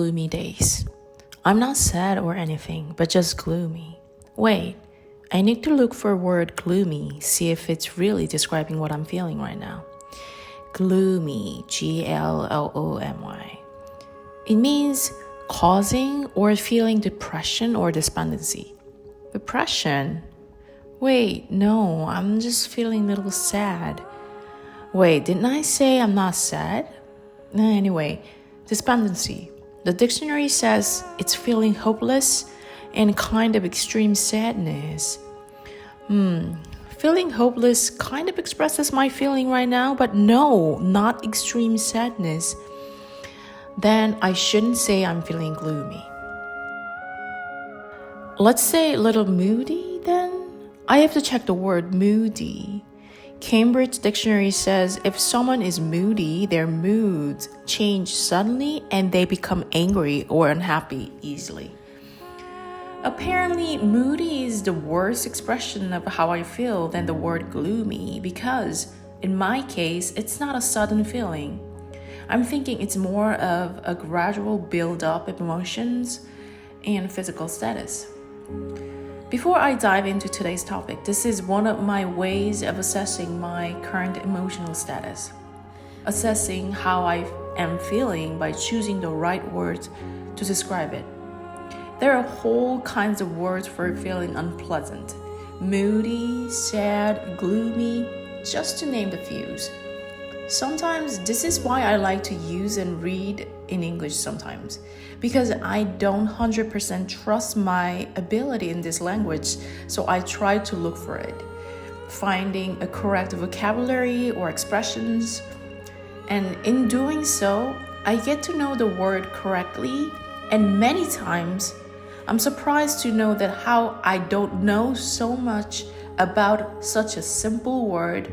gloomy days. I'm not sad or anything, but just gloomy. Wait, I need to look for word gloomy, see if it's really describing what I'm feeling right now. Gloomy, Gloomy. It means causing or feeling depression or despondency. Depression? Wait, no, I'm just feeling a little sad. Wait, didn't I say I'm not sad? Anyway, despondency. The dictionary says it's feeling hopeless and kind of extreme sadness. Feeling hopeless kind of expresses my feeling right now, but no, not extreme sadness. Then I shouldn't say I'm feeling gloomy. Let's say a little moody then? I have to check the word moody. Cambridge Dictionary says if someone is moody, their moods change suddenly and they become angry or unhappy easily. Apparently, moody is the worst expression of how I feel than the word gloomy because, in my case, it's not a sudden feeling. I'm thinking it's more of a gradual build-up of emotions and physical status. Before I dive into today's topic, this is one of my ways of assessing my current emotional status. Assessing how I am feeling by choosing the right words to describe it. There are whole kinds of words for feeling unpleasant. Moody, sad, gloomy, just to name the few. Sometimes this is why I like to use and read in English sometimes, because I don't 100% trust my ability in this language, so I try to look for it, finding a correct vocabulary or expressions, and in doing so, I get to know the word correctly, and many times, I'm surprised to know that how I don't know so much about such a simple word,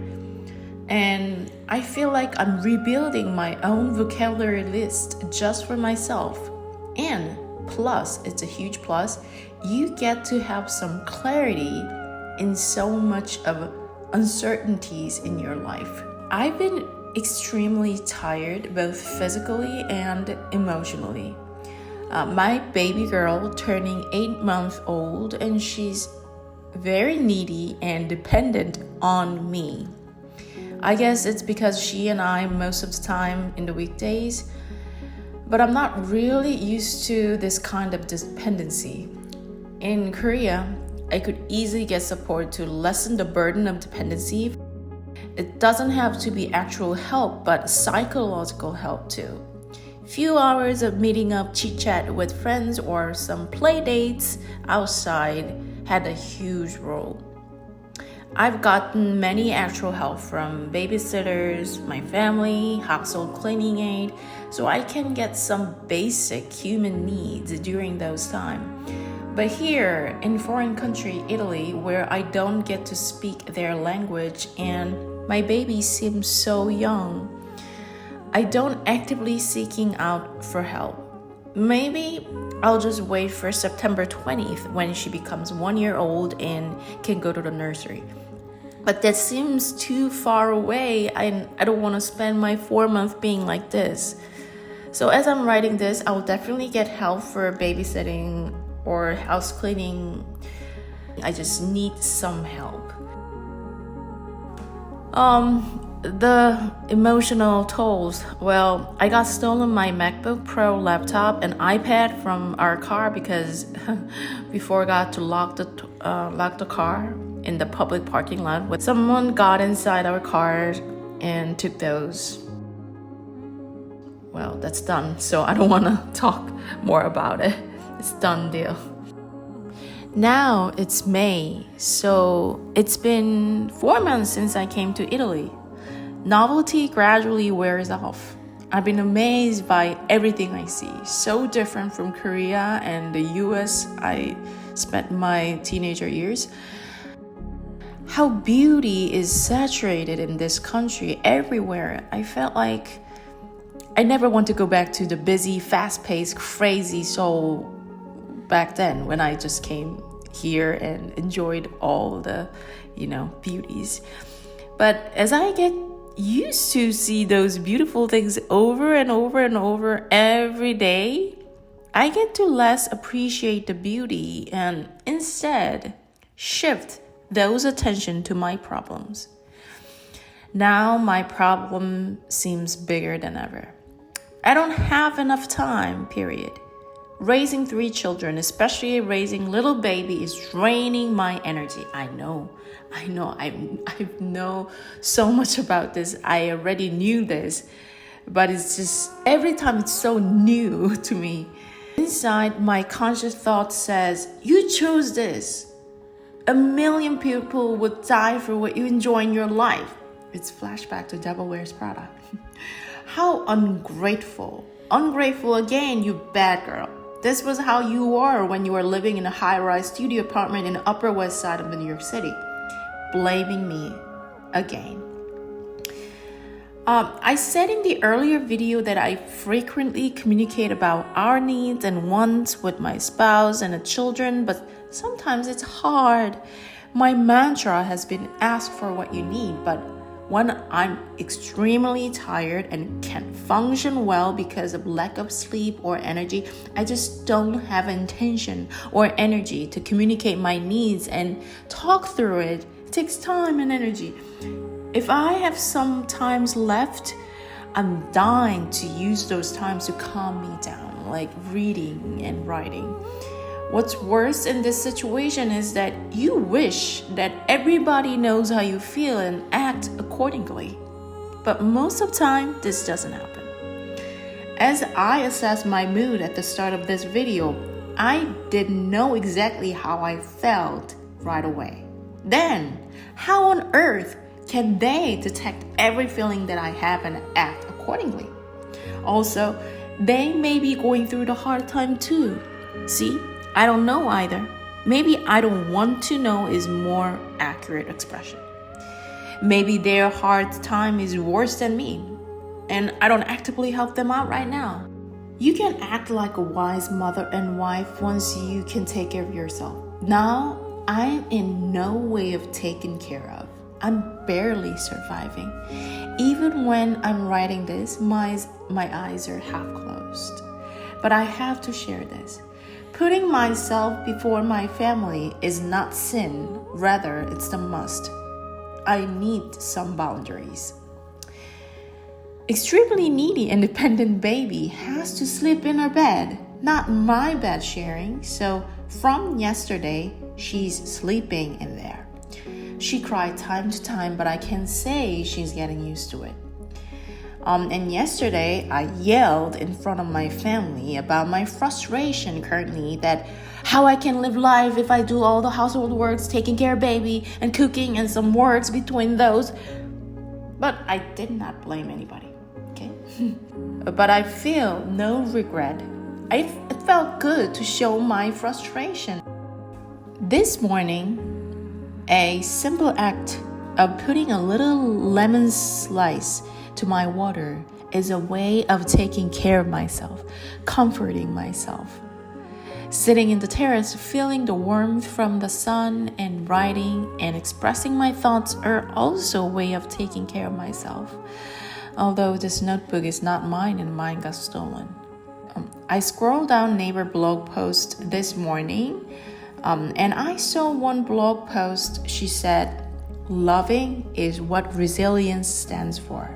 and I feel like I'm rebuilding my own vocabulary list just for myself. And plus, it's a huge plus, you get to have some clarity in so much of uncertainties in your life. I've been extremely tired, both physically and emotionally. My baby girl turning 8 months old, and she's very needy and dependent on me. I guess it's because she and I most of the time in the weekdays, but I'm not really used to this kind of dependency. In Korea, I could easily get support to lessen the burden of dependency. It doesn't have to be actual help, but psychological help too. Few hours of meeting up chit-chat with friends or some play dates outside had a huge role. I've gotten many actual help from babysitters, my family, household cleaning aid, so I can get some basic human needs during those times. But here in foreign country, Italy, where I don't get to speak their language and my baby seems so young, I don't actively seeking out for help. Maybe I'll just wait for September 20th when she becomes 1 year old and can go to the nursery. But that seems too far away. I don't want to spend my 4 months being like this. So as I'm writing this, I will definitely get help for babysitting or house cleaning. I just need some help. The emotional tolls. Well, I got stolen my MacBook Pro laptop and iPad from our car because before I got to lock the car in the public parking lot, when someone got inside our car and took those. Well, that's done, so I don't want to talk more about it. It's done deal. Now it's May, so it's been 4 months since I came to Italy. Novelty gradually wears off. I've been amazed by everything I see. So different from Korea and the US I spent my teenager years. How beauty is saturated in this country everywhere. I felt like I never want to go back to the busy, fast-paced, crazy soul back then when I just came here and enjoyed all the, beauties. But as I get used to see those beautiful things over and over and over every day, I get to less appreciate the beauty and instead shift those attention to my problems. Now my problem seems bigger than ever. I don't have enough time, period. Raising 3 children, especially raising little baby, is draining my energy. I know. I know so much about this. I already knew this, but it's just every time it's so new to me. Inside, my conscious thought says, you chose this. 1 million people would die for what you enjoy in your life. It's flashback to Devil Wears Prada. How ungrateful. Ungrateful again, you bad girl. This was how you were when you were living in a high-rise studio apartment in the Upper West Side of New York City. Blaming me again. I said in the earlier video that I frequently communicate about our needs and wants with my spouse and the children, but sometimes it's hard. My mantra has been ask for what you need, but when I'm extremely tired and can't function well because of lack of sleep or energy, I just don't have intention or energy to communicate my needs and talk through it. It takes time and energy. If I have some times left, I'm dying to use those times to calm me down, like reading and writing. What's worse in this situation is that you wish that everybody knows how you feel and act accordingly. But most of the time, this doesn't happen. As I assess my mood at the start of this video, I didn't know exactly how I felt right away. Then, how on earth can they detect every feeling that I have and act accordingly? Also, they may be going through the hard time too. See? I don't know either. Maybe I don't want to know is more accurate expression. Maybe their hard time is worse than me, and I don't actively help them out right now. You can act like a wise mother and wife once you can take care of yourself. Now, I'm in no way of taken care of. I'm barely surviving. Even when I'm writing this, my eyes are half closed. But I have to share this. Putting myself before my family is not sin, rather it's the must. I need some boundaries. Extremely needy independent baby has to sleep in her bed, not my bed sharing, so from yesterday, she's sleeping in there. She cried time to time, but I can say she's getting used to it. And yesterday, I yelled in front of my family about my frustration currently that how I can live life if I do all the household works, taking care of baby and cooking and some works between those. But I did not blame anybody, okay? But I feel no regret. It felt good to show my frustration. This morning, a simple act of putting a little lemon slice to my water is a way of taking care of myself, comforting myself. Sitting in the terrace, feeling the warmth from the sun and writing and expressing my thoughts are also a way of taking care of myself. Although this notebook is not mine and mine got stolen. I scrolled down neighbor blog post this morning and I saw one blog post. She said, loving is what resilience stands for.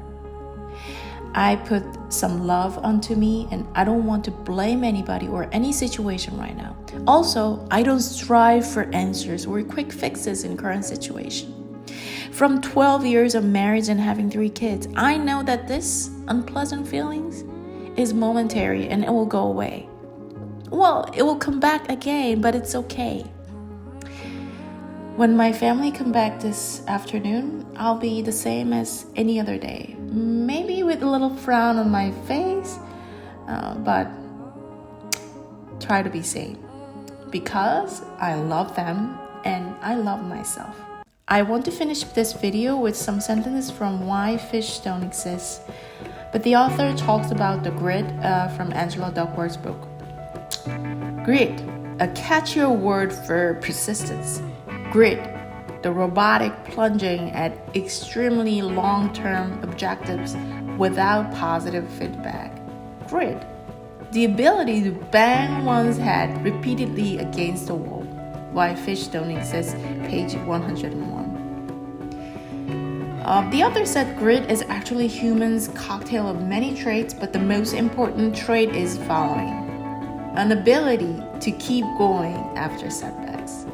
I put some love onto me and I don't want to blame anybody or any situation right now. Also, I don't strive for answers or quick fixes in current situation. From 12 years of marriage and having 3 kids, I know that this unpleasant feelings is momentary and it will go away. Well, it will come back again, but it's okay. When my family come back this afternoon, I'll be the same as any other day. Maybe with a little frown on my face, but try to be sane. Because I love them and I love myself. I want to finish this video with some sentences from Why Fish Don't Exist. But the author talks about the grit from Angela Duckworth's book. Grit, a catchier word for persistence. Grit, the robotic plunging at extremely long-term objectives without positive feedback. Grit, the ability to bang one's head repeatedly against the wall. Why fish don't exist, page 101. The author said grit is actually humans' cocktail of many traits, but the most important trait is following: an ability to keep going after setbacks.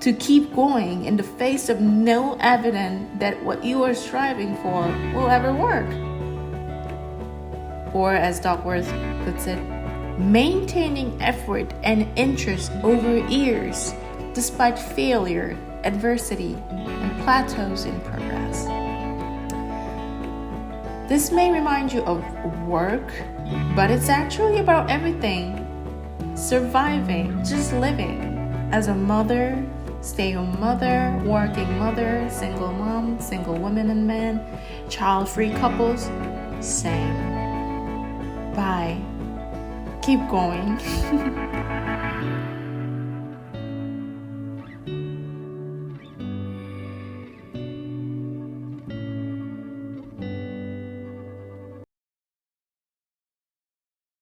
To keep going in the face of no evidence that what you are striving for will ever work. Or as Duckworth puts it, maintaining effort and interest over years despite failure, adversity, and plateaus in progress. This may remind you of work, but it's actually about everything. Surviving, just living. As a mother, stay-home mother, working mother, single mom, single women and men, child-free couples, same. Bye. Keep going.